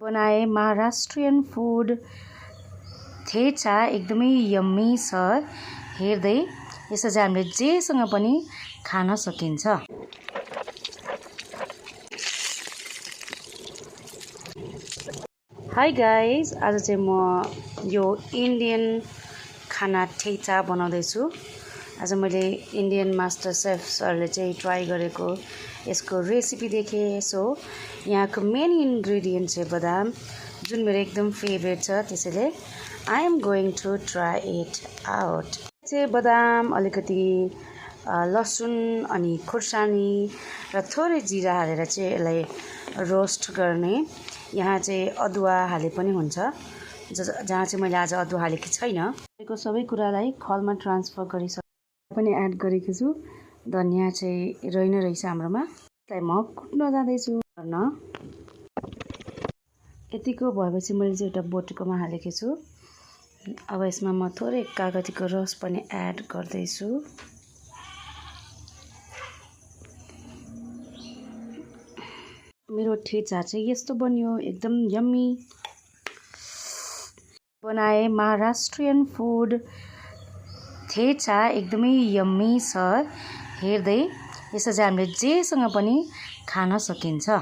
बनाए महाराष्ट्रियन फूड थेचा एकदमै यम्मी छ। हेर्दै यसो चाहिँ हामीले जेसँग पनि खान सकिन्छ। हाई गाइज, आज चाहिँ म यो इन्डियन खाना ठेचा बनाउँदैछु। आज मैले इन्डियन मास्टर सेफ सरले चाहिँ ट्राई गरेको यसको रेसिपी देखेँ। सो यहाँको मेन इन्ग्रेडियन्ट चाहिँ बदाम, जुन मेरो एकदम फेभरेट छ। त्यसैले I am going to try it out. चाहिँ बदाम, अलिकति लसुन अनि खुर्सानी र थोरै जिरा हालेर चाहिँ यसलाई रोस्ट गर्ने। यहाँ चाहिँ अदुवा हाले पनि हुन्छ, जहाँ चाहिँ मैले आज अदुवा हालेकी छैन। यो सबै कुरालाई खलमा ट्रान्सफर गरिसकेँ पनि एड गरेको छु। धनियाँ चाहिँ रहेन रहेछ हाम्रोमा, त्यसलाई म कुट्न जाँदैछु। यतिको भएपछि मैले चाहिँ एउटा बोटुकोमा हालेको छु। अब यसमा म थोरै कागतीको रस पनि एड गर्दैछु। मेरो ठेचा चाहिँ यस्तो बन्यो, एकदम यम्मी। बनाए महाराष्ट्रियन फूड थेचा एकदमै यम्मी छ। हेर्दै यसो चाहिँ हामीले जेसँग पनि खान सकिन्छ।